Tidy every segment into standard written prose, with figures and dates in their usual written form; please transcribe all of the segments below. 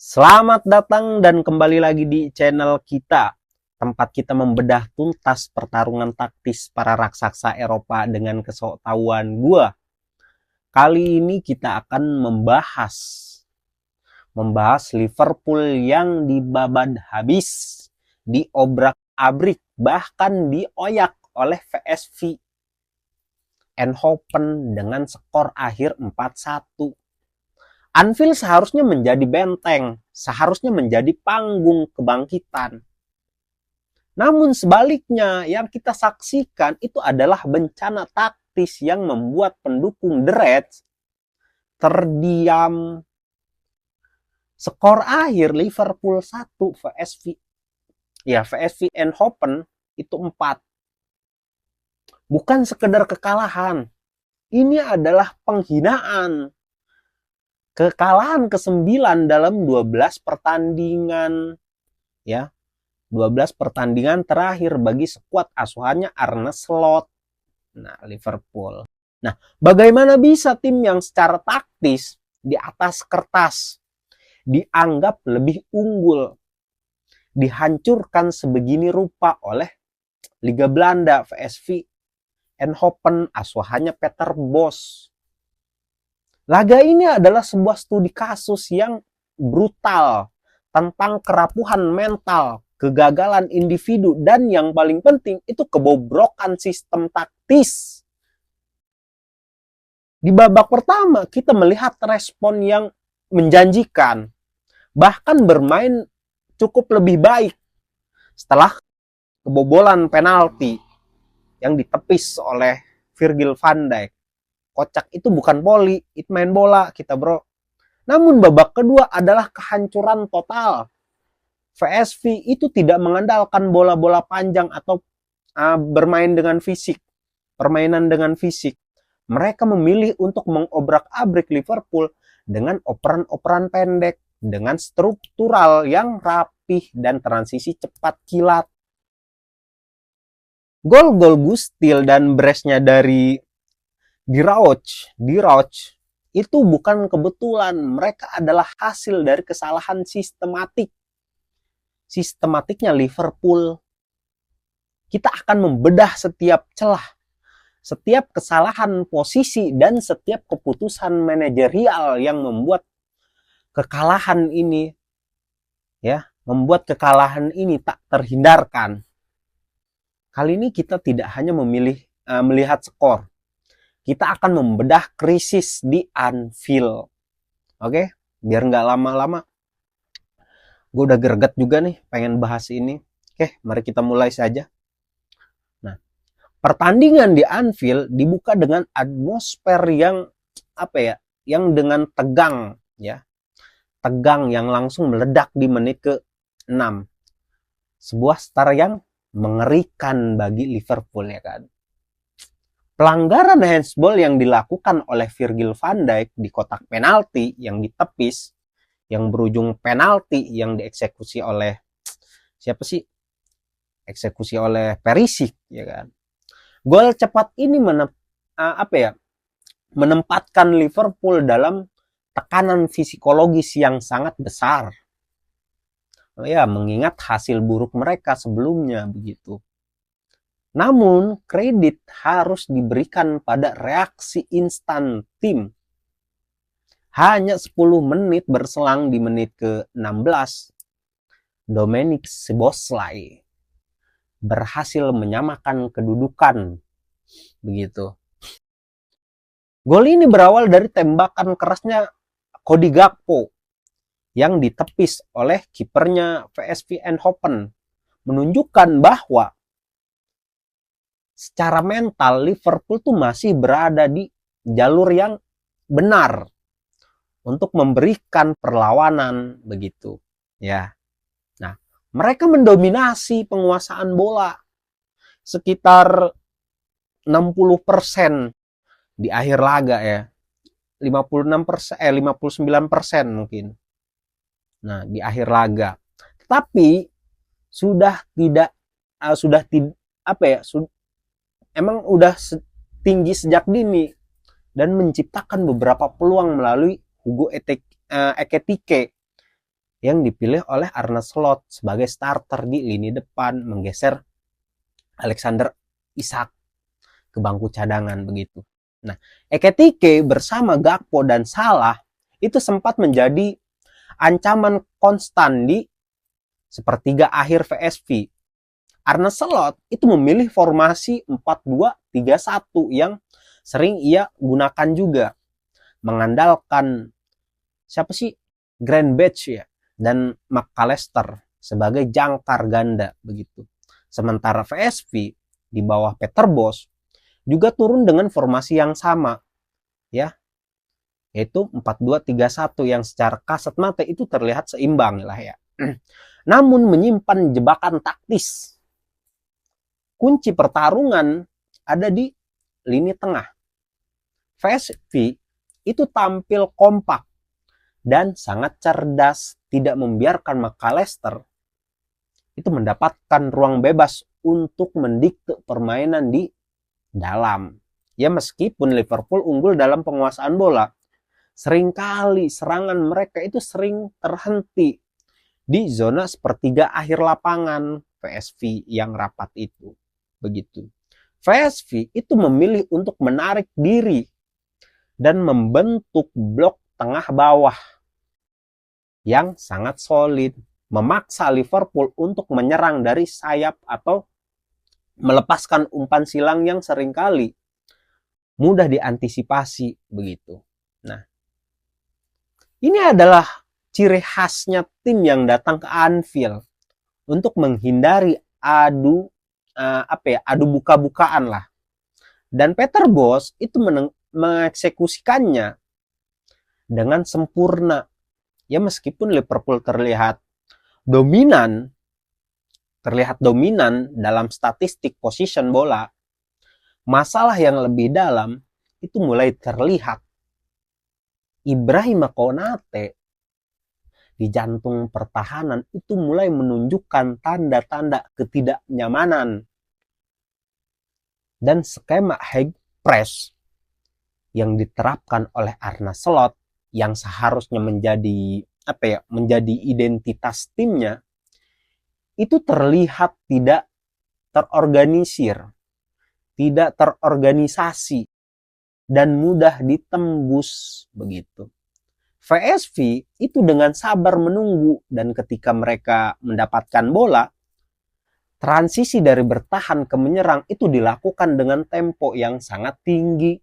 Selamat datang dan kembali lagi di channel kita, tempat kita membedah tuntas pertarungan taktis para raksasa Eropa dengan kesoktahuan gua. Kali ini kita akan membahas Liverpool yang dibabad habis, diobrak-abrik, bahkan dioyak oleh VSV Eindhoven dengan skor akhir 4-1. Anfield seharusnya menjadi benteng, seharusnya menjadi panggung kebangkitan. Namun sebaliknya, yang kita saksikan itu adalah bencana taktis yang membuat pendukung The Reds terdiam. Skor akhir Liverpool 1, VSV Eindhoven itu 4. Bukan sekedar kekalahan. Ini adalah penghinaan. Kekalahan ke-9 dalam 12 pertandingan, ya. 12 pertandingan terakhir bagi skuad asuhannya Arne Slot. Nah, Liverpool. Nah, bagaimana bisa tim yang secara taktis di atas kertas dianggap lebih unggul dihancurkan sebegini rupa oleh Liga Belanda, VSV Eindhoven asuhannya Peter Bosz. Laga ini adalah sebuah studi kasus yang brutal tentang kerapuhan mental, kegagalan individu, dan yang paling penting itu kebobrokan sistem taktis. Di babak pertama kita melihat respon yang menjanjikan, bahkan bermain cukup lebih baik setelah kebobolan penalti yang ditepis oleh Virgil van Dijk. Kocak itu bukan voli, itu main bola kita bro. Namun babak kedua adalah kehancuran total. VSV itu tidak mengandalkan bola-bola panjang atau bermain dengan fisik, permainan dengan fisik. Mereka memilih untuk mengobrak-abrik Liverpool dengan operan-operan pendek, dengan struktural yang rapih dan transisi cepat kilat. Gol-gol Gustil dan brace-nya dari Dirauch itu bukan kebetulan, mereka adalah hasil dari kesalahan sistematiknya Liverpool. Kita akan membedah setiap celah, setiap kesalahan posisi, dan setiap keputusan manajerial yang membuat kekalahan ini tak terhindarkan. Kali ini kita tidak hanya melihat skor, kita akan membedah krisis di Anfield. Oke, biar nggak lama-lama. Gue udah greget juga nih pengen bahas ini. Oke, mari kita mulai saja. Nah, pertandingan di Anfield dibuka dengan atmosfer yang yang dengan tegang, ya. Tegang yang langsung meledak di menit ke-6. Sebuah start yang mengerikan bagi Liverpool, ya kan. Pelanggaran handsball yang dilakukan oleh Virgil van Dijk di kotak penalti yang ditepis, yang berujung penalti yang dieksekusi oleh eksekusi oleh Perisic, ya kan. Gol cepat ini menempatkan Liverpool dalam tekanan psikologis yang sangat besar. Ya, mengingat hasil buruk mereka sebelumnya begitu. Namun, kredit harus diberikan pada reaksi instan tim. Hanya 10 menit berselang di menit ke-16, Dominik Szoboszlai berhasil menyamakan kedudukan. Begitu. Gol ini berawal dari tembakan kerasnya Cody Gakpo yang ditepis oleh kipernya VSV Eindhoven, menunjukkan bahwa secara mental Liverpool tuh masih berada di jalur yang benar untuk memberikan perlawanan begitu, ya. Nah, mereka mendominasi penguasaan bola sekitar 60% di akhir laga, ya. 59% mungkin. Nah, di akhir laga. Tapi emang udah tinggi sejak dini dan menciptakan beberapa peluang melalui Hugo Ekitike yang dipilih oleh Arne Slot sebagai starter di lini depan, menggeser Alexander Isak ke bangku cadangan begitu. Nah, Ekitike bersama Gakpo dan Salah itu sempat menjadi ancaman konstan di sepertiga akhir VSV. Arne Slot itu memilih formasi 4-2-3-1 yang sering ia gunakan juga, mengandalkan siapa sih, Gravenberch ya dan McAllister sebagai jangkar ganda begitu. Sementara VSV di bawah Peter Bosz juga turun dengan formasi yang sama ya, yaitu 4-2-3-1 yang secara kasat mata itu terlihat seimbang lah ya. Namun menyimpan jebakan taktis. Kunci pertarungan ada di lini tengah. VSV itu tampil kompak dan sangat cerdas, tidak membiarkan McAllister itu mendapatkan ruang bebas untuk mendikte permainan di dalam. Ya, meskipun Liverpool unggul dalam penguasaan bola, seringkali serangan mereka itu sering terhenti di zona sepertiga akhir lapangan VSV yang rapat itu. Begitu. VSV itu memilih untuk menarik diri dan membentuk blok tengah bawah yang sangat solid, memaksa Liverpool untuk menyerang dari sayap atau melepaskan umpan silang yang seringkali mudah diantisipasi begitu. Nah, ini adalah ciri khasnya tim yang datang ke Anfield untuk menghindari adu buka-bukaan lah. Dan Peter Bosz itu mengeksekusikannya dengan sempurna. Ya, meskipun Liverpool terlihat dominan dalam statistik position bola, masalah yang lebih dalam itu mulai terlihat. Ibrahima Konate di jantung pertahanan itu mulai menunjukkan tanda-tanda ketidaknyamanan, dan skema high press yang diterapkan oleh Arne Slot yang seharusnya menjadi identitas timnya itu terlihat tidak terorganisir, tidak terorganisasi, dan mudah ditembus begitu. VSV itu dengan sabar menunggu, dan ketika mereka mendapatkan bola, transisi dari bertahan ke menyerang itu dilakukan dengan tempo yang sangat tinggi,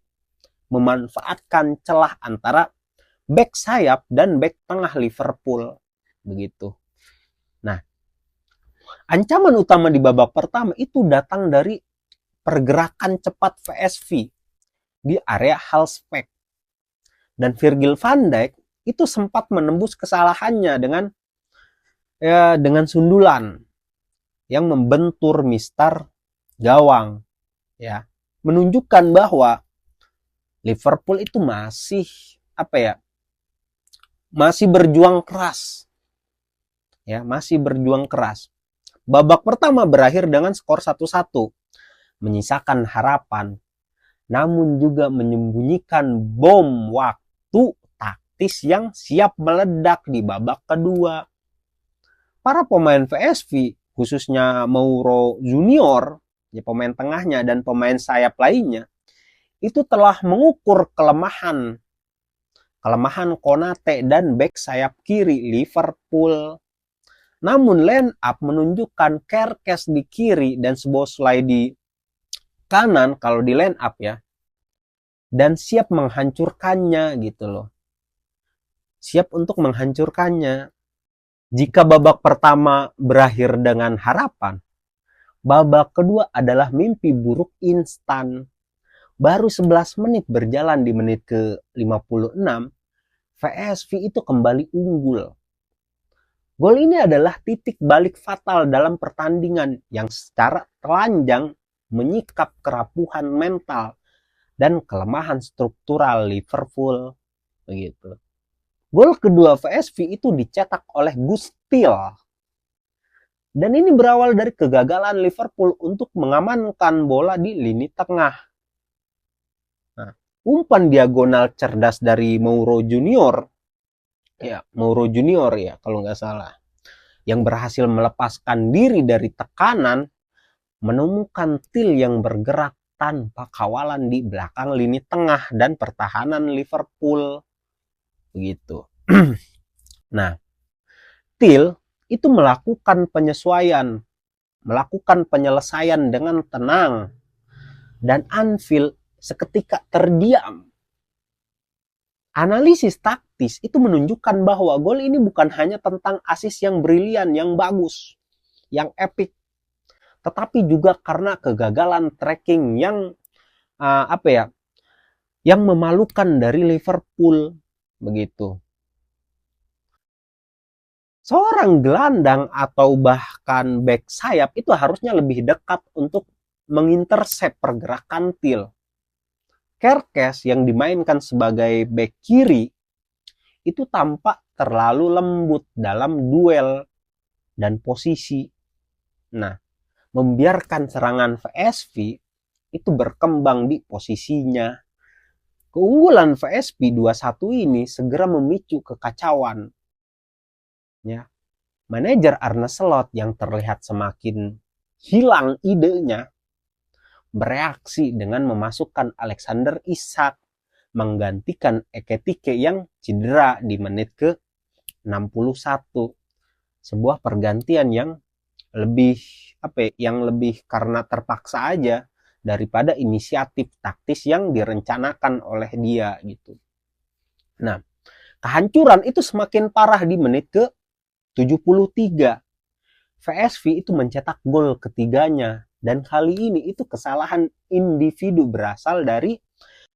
memanfaatkan celah antara bek sayap dan bek tengah Liverpool begitu. Nah, ancaman utama di babak pertama itu datang dari pergerakan cepat VSV di area halfback, dan Virgil van Dijk itu sempat menembus kesalahannya dengan sundulan yang membentur mistar gawang, ya, menunjukkan bahwa Liverpool itu masih berjuang keras, ya, masih berjuang keras. Babak pertama berakhir dengan skor 1-1, menyisakan harapan, namun juga menyembunyikan bom waktu taktis yang siap meledak di babak kedua. Para pemain VSV, khususnya Mauro Junior, ya, pemain tengahnya, dan pemain sayap lainnya, itu telah mengukur kelemahan Konate dan bek sayap kiri Liverpool. Namun line up menunjukkan Kerkes di kiri dan Szoboszlai di kanan kalau di line up ya, dan siap menghancurkannya gitu loh. Siap untuk menghancurkannya. Jika babak pertama berakhir dengan harapan, babak kedua adalah mimpi buruk instan. Baru 11 menit berjalan di menit ke-56, VSV itu kembali unggul. Gol ini adalah titik balik fatal dalam pertandingan yang secara telanjang menyikap kerapuhan mental dan kelemahan struktural Liverpool begitu. Gol kedua VSV itu dicetak oleh Gustil, dan ini berawal dari kegagalan Liverpool untuk mengamankan bola di lini tengah. Nah, umpan diagonal cerdas dari Mauro Junior ya Mauro Junior ya kalau nggak salah, yang berhasil melepaskan diri dari tekanan, menemukan Till yang bergerak tanpa kawalan di belakang lini tengah dan pertahanan Liverpool. Begitu. Nah, Till itu melakukan penyesuaian, melakukan penyelesaian dengan tenang, dan Anfield seketika terdiam. Analisis taktis itu menunjukkan bahwa gol ini bukan hanya tentang asis yang brilian, yang bagus, yang epic, tetapi juga karena kegagalan tracking yang yang memalukan dari Liverpool. Begitu. Seorang gelandang atau bahkan back sayap itu harusnya lebih dekat untuk mengintercept pergerakan Till. Kerkes yang dimainkan sebagai back kiri itu tampak terlalu lembut dalam duel dan posisi. Nah, membiarkan serangan VSV itu berkembang di posisinya. Keunggulan VSV 2-1 ini segera memicu kekacauan. Ya. Manajer Arne Slot yang terlihat semakin hilang idenya bereaksi dengan memasukkan Alexander Isak menggantikan Ekitike yang cedera di menit ke-61. Sebuah pergantian yang lebih karena terpaksa aja daripada inisiatif taktis yang direncanakan oleh dia gitu. Nah, kehancuran itu semakin parah di menit ke-73. VSV itu mencetak gol ketiganya, dan kali ini itu kesalahan individu berasal dari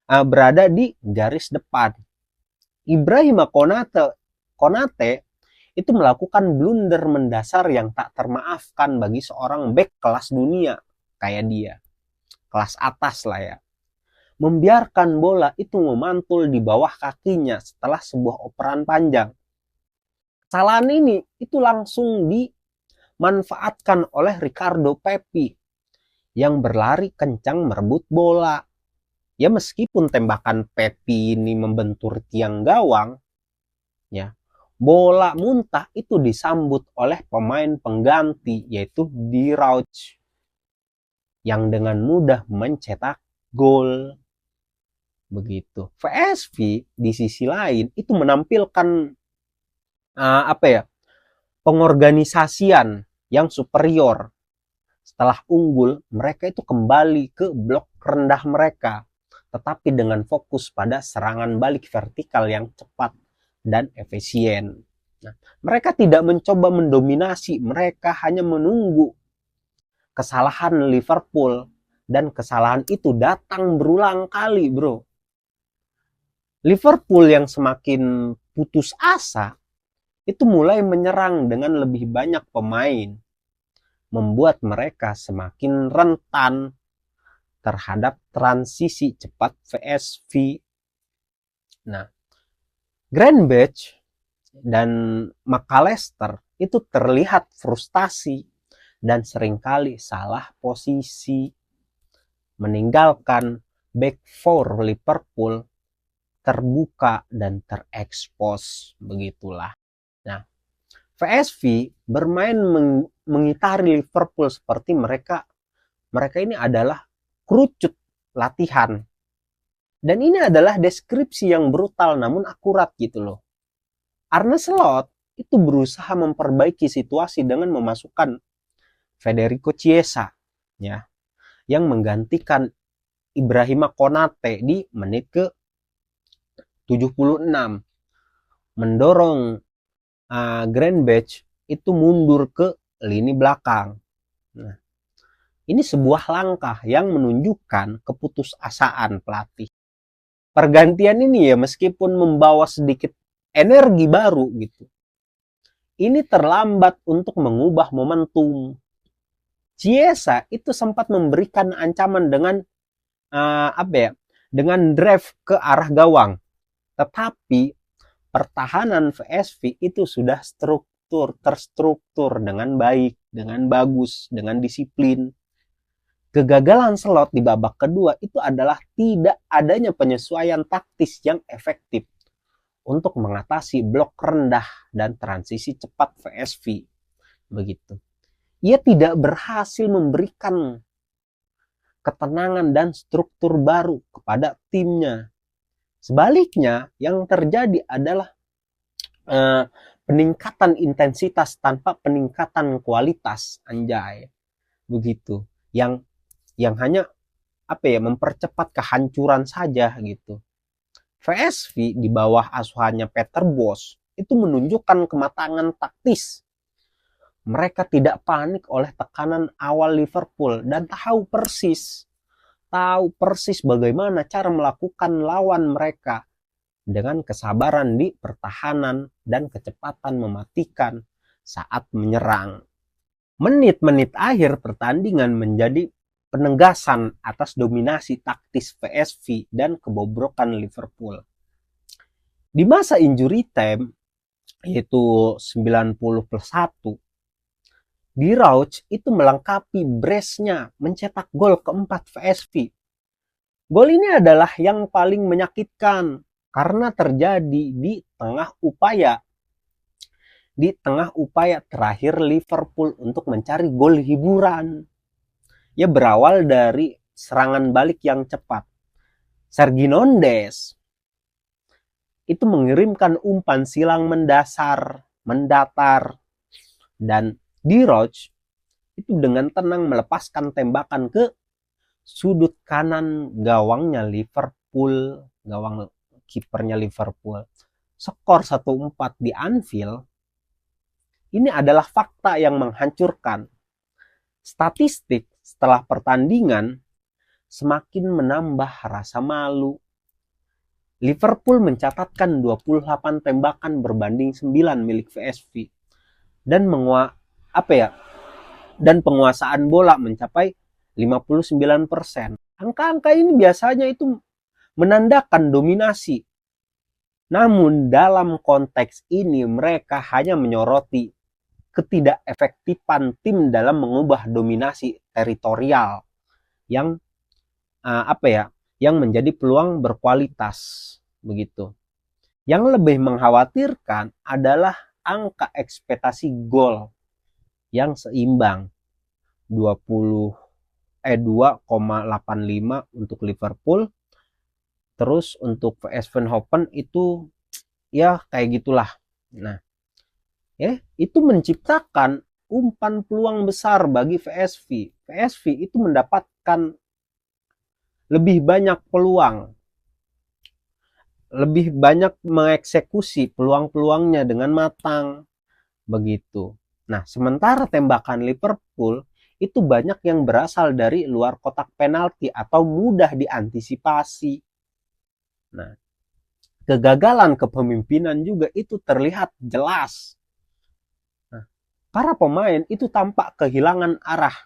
berada di garis depan. Ibrahima Konate itu melakukan blunder mendasar yang tak termaafkan bagi seorang bek kelas dunia kayak dia, kelas atas lah ya. Membiarkan bola itu memantul di bawah kakinya setelah sebuah operan panjang. Kesalahan ini itu langsung dimanfaatkan oleh Ricardo Pepi yang berlari kencang merebut bola. Ya meskipun tembakan Pepi ini membentur tiang gawang, ya bola muntah itu disambut oleh pemain pengganti yaitu Dirouch yang dengan mudah mencetak gol. Begitu. VSV di sisi lain itu menampilkan pengorganisasian yang superior. Setelah unggul, mereka itu kembali ke blok rendah mereka, tetapi dengan fokus pada serangan balik vertikal yang cepat dan efisien. Nah, mereka tidak mencoba mendominasi, mereka hanya menunggu kesalahan Liverpool, dan kesalahan itu datang berulang kali, bro. Liverpool yang semakin putus asa itu mulai menyerang dengan lebih banyak pemain, membuat mereka semakin rentan terhadap transisi cepat VSV. Nah, Gravenberch dan McAllister itu terlihat frustasi dan seringkali salah posisi, meninggalkan back four Liverpool terbuka dan terekspos. Begitulah. Nah, VSV bermain mengitari Liverpool seperti mereka ini adalah kerucut latihan. Dan ini adalah deskripsi yang brutal namun akurat gitu loh. Arne Slot itu berusaha memperbaiki situasi dengan memasukkan Federico Chiesa ya, yang menggantikan Ibrahima Konate di menit ke-76, mendorong Gravenberch itu mundur ke lini belakang. Nah, ini sebuah langkah yang menunjukkan keputusasaan pelatih. Pergantian ini ya meskipun membawa sedikit energi baru gitu, ini terlambat untuk mengubah momentum. Chiesa itu sempat memberikan ancaman dengan dengan drive ke arah gawang, tetapi pertahanan VSV itu sudah terstruktur dengan baik, dengan bagus, dengan disiplin. Kegagalan Slot di babak kedua itu adalah tidak adanya penyesuaian taktis yang efektif untuk mengatasi blok rendah dan transisi cepat VSV. Begitu. Ia tidak berhasil memberikan ketenangan dan struktur baru kepada timnya. Sebaliknya, yang terjadi adalah peningkatan intensitas tanpa peningkatan kualitas, anjay. Begitu. Yang hanya mempercepat kehancuran saja gitu. VSV di bawah asuhannya Peter Bosz itu menunjukkan kematangan taktis. Mereka tidak panik oleh tekanan awal Liverpool dan tahu persis bagaimana cara melakukan lawan mereka dengan kesabaran di pertahanan dan kecepatan mematikan saat menyerang. Menit-menit akhir pertandingan menjadi penegasan atas dominasi taktis VSV dan kebobrokan Liverpool. Di masa injury time, yaitu 90+1, Giroud itu melengkapi brace-nya mencetak gol keempat VSV. Gol ini adalah yang paling menyakitkan karena terjadi di tengah upaya terakhir Liverpool untuk mencari gol hiburan. Ya, berawal dari serangan balik yang cepat. Sergi Nondes itu mengirimkan umpan silang mendatar, dan Giroud itu dengan tenang melepaskan tembakan ke sudut kanan gawangnya Liverpool, gawang kipernya Liverpool. Skor 1-4 di Anfield ini adalah fakta yang menghancurkan. Statistik setelah pertandingan semakin menambah rasa malu. Liverpool mencatatkan 28 tembakan berbanding 9 milik VSV dan penguasaan bola mencapai 59%. Angka-angka ini biasanya itu menandakan dominasi. Namun dalam konteks ini mereka hanya menyoroti ketidakefektifan tim dalam mengubah dominasi teritorial yang menjadi peluang berkualitas, begitu. Yang lebih mengkhawatirkan adalah angka ekspektasi gol yang seimbang 2,85 untuk Liverpool. Terus untuk VS Eindhoven itu ya kayak gitulah. Nah, itu menciptakan umpan peluang besar bagi VSV. VSV itu mendapatkan lebih banyak peluang, lebih banyak mengeksekusi peluang-peluangnya dengan matang, begitu. Nah, sementara tembakan Liverpool itu banyak yang berasal dari luar kotak penalti atau mudah diantisipasi. Nah, kegagalan kepemimpinan juga itu terlihat jelas. Nah, para pemain itu tampak kehilangan arah.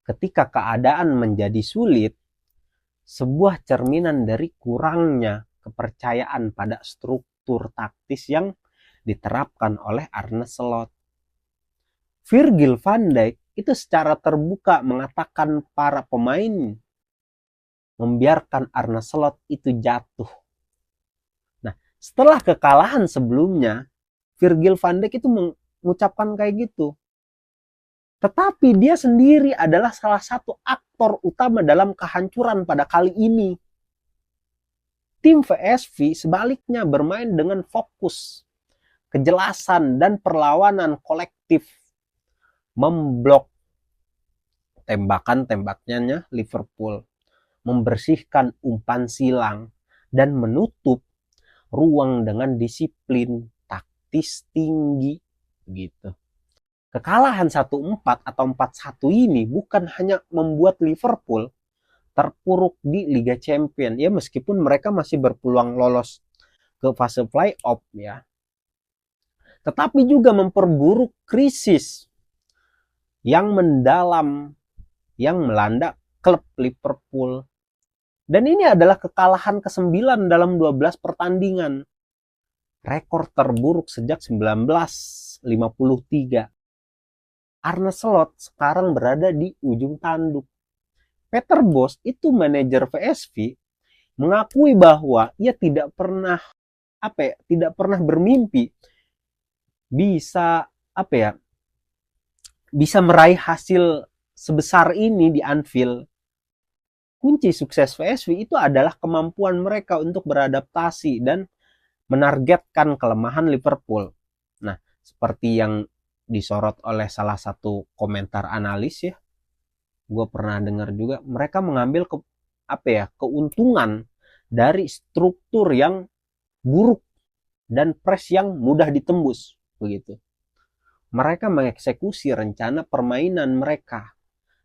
Ketika keadaan menjadi sulit, sebuah cerminan dari kurangnya kepercayaan pada struktur taktis yang diterapkan oleh Arne Slot. Virgil van Dijk itu secara terbuka mengatakan para pemain membiarkan Arne Slot itu jatuh. Nah, setelah kekalahan sebelumnya, Virgil van Dijk itu mengucapkan kayak gitu. Tetapi dia sendiri adalah salah satu aktor utama dalam kehancuran pada kali ini. Tim VSV sebaliknya bermain dengan fokus, kejelasan, dan perlawanan kolektif. Memblok tembakan-tembaknya Liverpool, membersihkan umpan silang, dan menutup ruang dengan disiplin taktis tinggi gitu. Kekalahan 1-4 atau 4-1 ini bukan hanya membuat Liverpool terpuruk di Liga Champions, ya meskipun mereka masih berpeluang lolos ke fase playoff ya, tetapi juga memperburuk krisis yang mendalam yang melanda klub Liverpool. Dan ini adalah kekalahan ke-9 dalam 12 pertandingan. Rekor terburuk sejak 1953. Arne Slot sekarang berada di ujung tanduk. Peter Bosz itu manajer VSV mengakui bahwa ia tidak pernah tidak pernah bermimpi bisa bisa meraih hasil sebesar ini di Anfield. Kunci sukses PSV itu adalah kemampuan mereka untuk beradaptasi dan menargetkan kelemahan Liverpool. Nah, seperti yang disorot oleh salah satu komentar analis ya, gue pernah dengar juga, mereka mengambil keuntungan dari struktur yang buruk dan press yang mudah ditembus begitu. Mereka mengeksekusi rencana permainan mereka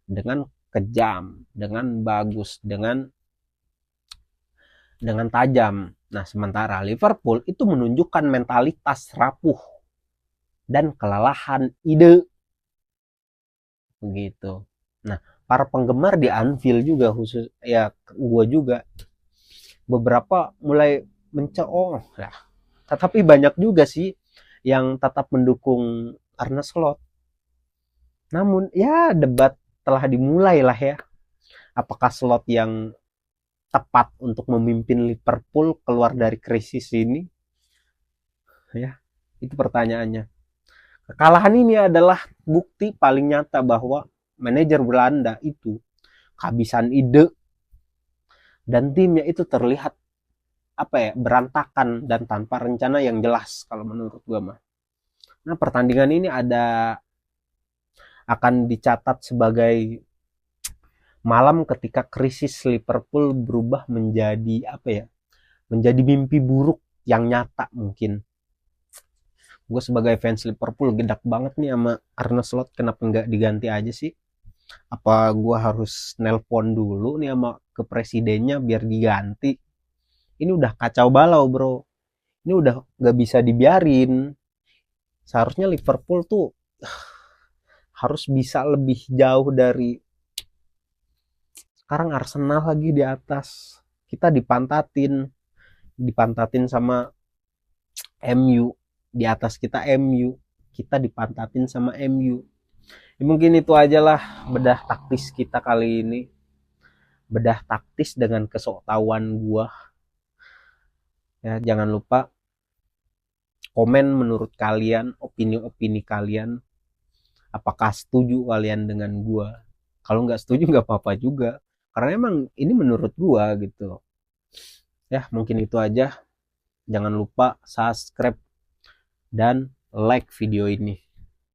dengan kejam, dengan bagus, dengan tajam. Nah, sementara Liverpool itu menunjukkan mentalitas rapuh dan kelelahan ide. Begitu. Nah, para penggemar di Anfield juga khusus ya gua juga beberapa mulai mencoo lah. Tetapi banyak juga sih yang tetap mendukung Arne Slot. Namun ya debat telah dimulai lah ya. Apakah Slot yang tepat untuk memimpin Liverpool keluar dari krisis ini? Ya, itu pertanyaannya. Kekalahan ini adalah bukti paling nyata bahwa manajer Belanda itu kehabisan ide dan timnya itu terlihat berantakan dan tanpa rencana yang jelas kalau menurut gue mah. Nah, pertandingan ini akan dicatat sebagai malam ketika krisis Liverpool berubah menjadi menjadi mimpi buruk yang nyata mungkin. Gue sebagai fans Liverpool gedak banget nih sama Arne Slot, kenapa nggak diganti aja sih? Apa gue harus nelpon dulu nih sama ke presidennya biar diganti? Ini udah kacau balau bro, ini udah nggak bisa dibiarin. Seharusnya Liverpool tuh harus bisa lebih jauh dari sekarang. Arsenal lagi di atas, kita dipantatin sama MU, di atas kita MU, kita dipantatin sama MU. Ya, mungkin itu aja lah bedah taktis kita kali ini, bedah taktis dengan kesoktahuan gua ya. Jangan lupa komen menurut kalian, opini-opini kalian, apakah setuju kalian dengan gua. Kalau nggak setuju nggak apa-apa juga, karena emang ini menurut gua gitu ya. Mungkin itu aja. Jangan lupa subscribe dan like video ini.